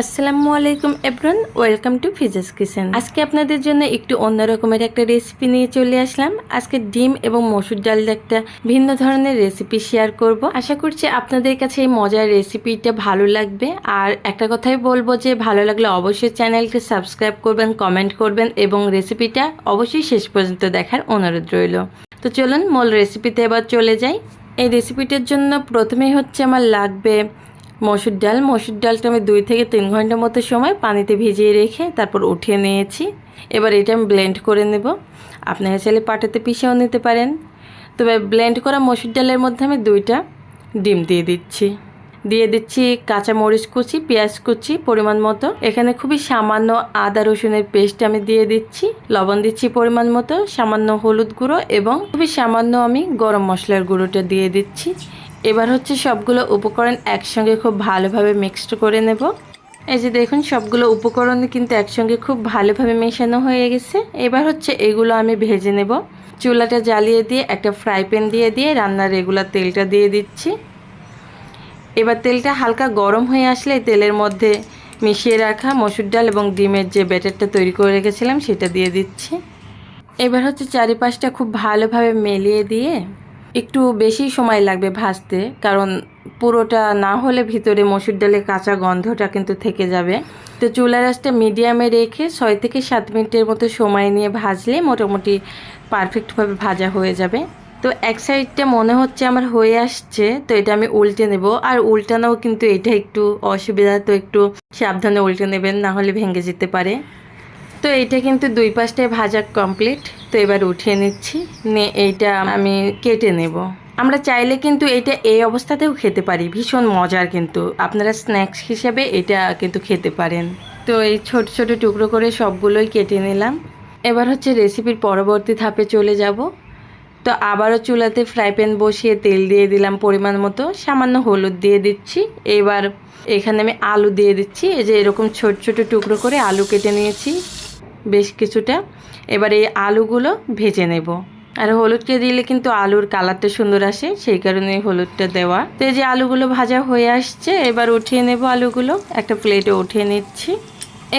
আসসালামু আলাইকুম everyone, welcome to ফিজাস kitchen. আজকে আপনাদের জন্য একটু অন্য রকমের একটা রেসিপি নিয়ে চলে আসলাম। আজকে ডিম এবং মসুর ডালের একটা ভিন্ন ধরনের রেসিপি শেয়ার করব। আশা করছি আপনাদের কাছে এই মজার রেসিপিটা ভালো লাগবে। আর একটা কথাই বলবো যে ভালো লাগলে অবশ্যই চ্যানেলকে সাবস্ক্রাইব করবেন, কমেন্ট করবেন এবং রেসিপিটা অবশ্যই শেষ পর্যন্ত দেখার অনুরোধ রইল। তো চলুন মূল রেসিপিতে এবার চলে যাই। এই রেসিপিটার জন্য প্রথমেই হচ্ছে আমার লাগবে মসুর ডালটা আমি 2 থেকে 3 ঘন্টার মতো সময় পানিতে ভিজিয়ে রেখে তারপর উঠিয়ে নিয়েছি। এবার এটা আমি ব্লেন্ড করে নেব। আপনারা চাইলে পাটাতে পিষেও নিতে পারেন। তবে ব্লেন্ড করা মসুর ডালের মধ্যে আমি 2টা ডিম দিয়ে দিচ্ছি কাঁচা মরিচ কুচি, পেঁয়াজ কুচি পরিমাণ মতো। এখানে খুবই সামান্য আদা রসুনের পেস্ট আমি দিয়ে দিচ্ছি, লবণ দিচ্ছি পরিমাণ মতো, সামান্য হলুদ গুঁড়ো এবং খুবই সামান্য আমি গরম মশলার গুঁড়োটা দিয়ে দিচ্ছি। এবার হচ্ছে সবগুলো উপকরণ একসঙ্গে খুব ভালোভাবে মিক্সড করে নেব। এই যে দেখুন সবগুলো উপকরণ কিন্তু একসঙ্গে খুব ভালোভাবে মেশানো হয়ে গেছে। এবার হচ্ছে এগুলো আমি ভেজে নেব। চুলাটা জ্বালিয়ে দিয়ে একটা ফ্রাই প্যান দিয়ে রান্নার রেগুলার তেলটা দিয়ে দিচ্ছি। এবার তেলটা হালকা গরম হয়ে আসলে তেলের মধ্যে মিশিয়ে রাখা মসুর ডাল এবং ডিমের যে ব্যাটারটা তৈরি করে রেখেছিলাম সেটা দিয়ে দিচ্ছি। এবার হচ্ছে চারিপাশটা খুব ভালোভাবে মিলিয়ে দিয়ে একটু বেশি সময় লাগবে ভাজতে, কারণ পুরোটা না হলে ভিতরে মসুর ডালের কাঁচা গন্ধটা কিন্তু থেকে যাবে। তো চুলার আঁচটা মিডিয়ামে রেখে 6 থেকে 7 মিনিটের মতো সময় নিয়ে ভাজলে মোটামুটি পারফেক্টভাবে ভাজা হয়ে যাবে। তো এক সাইডটা মনে হচ্ছে আমার হয়ে আসছে, তো এটা আমি উল্টে নেব। আর উল্টানোও কিন্তু এটা একটু অসুবিধা, তো একটু সাবধানে উল্টে নেবেন, না হলে ভেঙে যেতে পারে। তো এইটা কিন্তু 2 পাশটায় ভাজা কমপ্লিট। তো এবার উঠিয়ে নিচ্ছি, নিয়ে এইটা আমি কেটে নেব। আমরা চাইলে কিন্তু এটা এই অবস্থাতেও খেতে পারি, ভীষণ মজার। কিন্তু আপনারা স্ন্যাক্স হিসেবে এটা কিন্তু খেতে পারেন। তো এই ছোট ছোট টুকরো করে সবগুলোই কেটে নিলাম। এবার হচ্ছে রেসিপির পরবর্তী ধাপে চলে যাব। তো আবারও চুলাতে ফ্রাই প্যান বসিয়ে তেল দিয়ে দিলাম পরিমাণ মতো, সামান্য হলুদ দিয়ে দিচ্ছি। এবার এখানে আমি আলু দিয়ে দিচ্ছি। এই যে এরকম ছোট ছোট টুকরো করে আলু কেটে নিয়েছি বেশ কিছুটা। এবার এই আলুগুলো ভেজে নেব। আর হলুদকে দিলে কিন্তু আলুর কালারটা সুন্দর আসে, সেই কারণে হলুদটা দেওয়া। তো এই যে আলুগুলো ভাজা হয়ে আসছে, এবার উঠিয়ে নেব আলুগুলো, একটা প্লেটে উঠিয়ে নিচ্ছি।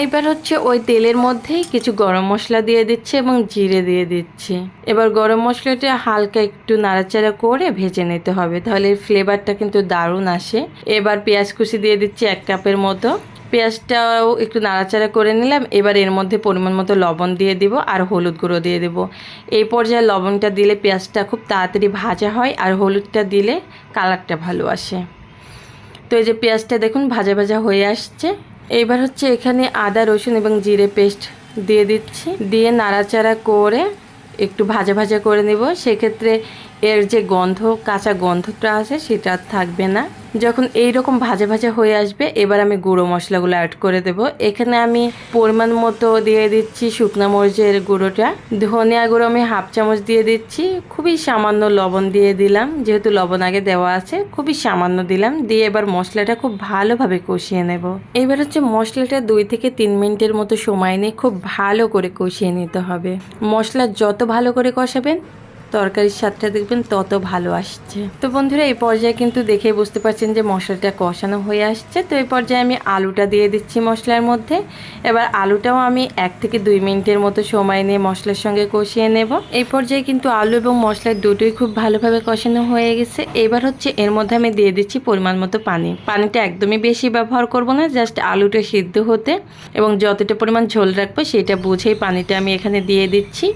এইবার হচ্ছে ওই তেলের মধ্যেই কিছু গরম মশলা দিয়ে দিচ্ছি এবং জিরে দিয়ে দিচ্ছি। এবার গরম মশলাটা হালকা একটু নাড়াচাড়া করে ভেজে নিতে হবে, তাহলে ফ্লেভারটা কিন্তু দারুণ আসে। এবার পেঁয়াজ কুচি দিয়ে দিচ্ছি 1 কাপের মতো। পেঁয়াজটাও একটু নাড়াচাড়া করে নিলাম। এবার এর মধ্যে পরিমাণ মতো লবণ দিয়ে দিব আর হলুদ গুঁড়ো দিয়ে দেব। এই পর্যায়ে লবণটা দিলে পেঁয়াজটা খুব তাড়াতাড়ি ভাজা হয়, আর হলুদটা দিলে কালারটা ভালো আসে। তো এই যে পেঁয়াজটা দেখুন ভাজা ভাজা হয়ে আসছে। এইবার হচ্ছে এখানে আদা রসুন এবং জিরে পেস্ট দিয়ে দিচ্ছি, দিয়ে নাড়াচাড়া করে একটু ভাজা ভাজা করে নেব। সেক্ষেত্রে এর যে গন্ধ, কাঁচা গন্ধটা আছে সেটা থাকবে না। যখন এইরকম ভাজা ভাজা হয়ে আসবে, এবার আমি গুঁড়ো মশলাগুলো অ্যাড করে দেব। এখানে আমি পরিমাণ মতো দিয়ে দিচ্ছি শুকনা মরিচের গুঁড়োটা, ধনিয়া গুঁড়ো আমি 1/2 চামচ দিয়ে দিচ্ছি, খুবই সামান্য লবণ দিয়ে দিলাম, যেহেতু লবণ আগে দেওয়া আছে খুবই সামান্য দিলাম। দিয়ে এবার মশলাটা খুব ভালোভাবে কষিয়ে নেব। এবার হচ্ছে মশলাটা 2 থেকে 3 মিনিটের মতো সময় নিয়ে খুব ভালো করে কষিয়ে নিতে হবে। মশলা যত ভালো করে কষাবেন তরকারির স্বাদটা দেখবেন তত ভালো আসছে। তো বন্ধুরা এই পর্যায়ে কিন্তু দেখেই বুঝতে পারছেন যে মশলাটা কষানো হয়ে আসছে। তো এই পর্যায়ে আমি আলুটা দিয়ে দিচ্ছি মশলার মধ্যে। এবার আলুটাও আমি 1 থেকে 2 মিনিটের মতো সময় নিয়ে মশলার সঙ্গে কষিয়ে নেব। এই পর্যায়ে কিন্তু আলু এবং মশলার দুটোই খুব ভালোভাবে কষানো হয়ে গেছে। এবার হচ্ছে এর মধ্যে আমি দিয়ে দিচ্ছি পরিমাণ মতো পানি। পানিটা একদমই বেশি ব্যবহার করব না, জাস্ট আলুটা সিদ্ধ হতে এবং যতটা পরিমাণ ঝোল রাখবো সেটা বুঝেই পানিটা আমি এখানে দিয়ে দিচ্ছি।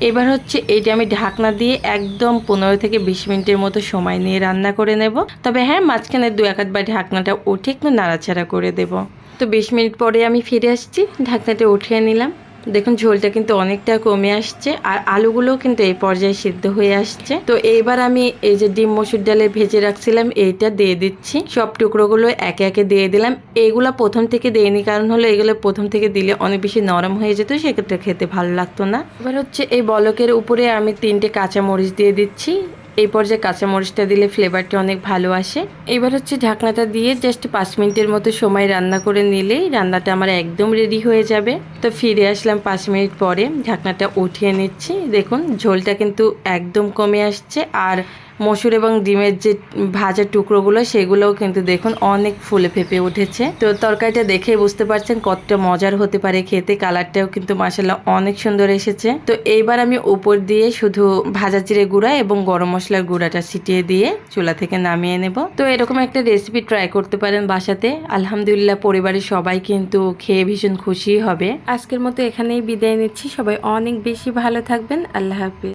এবার হচ্ছে এইটা আমি ঢাকনা দিয়ে একদম 15 থেকে 20 মিনিটের মতো সময় নিয়ে রান্না করে নেব। তবে হ্যাঁ, মাঝখানে 2-1 বার ঢাকনাটা উঠে একটু নাড়াচাড়া করে দেব। তো 20 মিনিট পরে আমি ফিরে আসছি, ঢাকনাটা উঠিয়ে নিলাম। দেখুন ঝোলটা কিন্তু অনেকটা কমে আসছে আর আলুগুলোও কিন্তু এই পর্যায়ে সিদ্ধ হয়ে আসছে। তো এইবার আমি এই যে ডিম মসুর ডালে ভেজে রাখছিলাম এইটা দিয়ে দিচ্ছি। সব টুকরোগুলো একে একে দিয়ে দিলাম। এইগুলো প্রথম থেকে দেয়নি, কারণ হলো এগুলো প্রথম থেকে দিলে অনেক বেশি নরম হয়ে যেত, সেক্ষেত্রে খেতে ভালো লাগতো না। এবার হচ্ছে এই বলকের উপরে আমি 3টে কাঁচা মরিচ দিয়ে দিচ্ছি। এই পর্যায়ে কাঁচা মরিচটা দিলে ফ্লেভারটা অনেক ভালো আসে। এবার হচ্ছে ঢাকনাটা দিয়ে জাস্ট 5 মিনিটের মতো সময় রান্না করে নিলেই রান্নাটা আমার একদম রেডি হয়ে যাবে। তো ফিরে আসলাম 5 মিনিট পরে, ঢাকনাটা উঠিয়ে নিচ্ছি। দেখুন ঝোলটা কিন্তু একদম কমে আসছে আর মসুর এবং ডিমের যে ভাজা টুকরোগুলো সেগুলোও কিন্তু দেখুন অনেক ফুলে ফেপে উঠেছে। তো তরকারিটা দেখেই বুঝতে পারছেন কতটা মজার হতে পারে খেতে। কালারটাও কিন্তু মাশাআল্লাহ অনেক সুন্দর এসেছে। তো এইবার আমি উপর দিয়ে শুধু ভাজা জিরে গুঁড়া এবং গরম মশলার গুঁড়াটা ছিটিয়ে দিয়ে চুলা থেকে নামিয়ে নেব। তো এরকম একটা রেসিপি ট্রাই করতে পারেন বাসাতে। আলহামদুলিল্লাহ পরিবারের সবাই কিন্তু খেয়ে ভীষণ খুশি হবে। আজকের মতো এখানেই বিদায় নিচ্ছি। সবাই অনেক বেশি ভালো থাকবেন। আল্লাহ হাফেজ।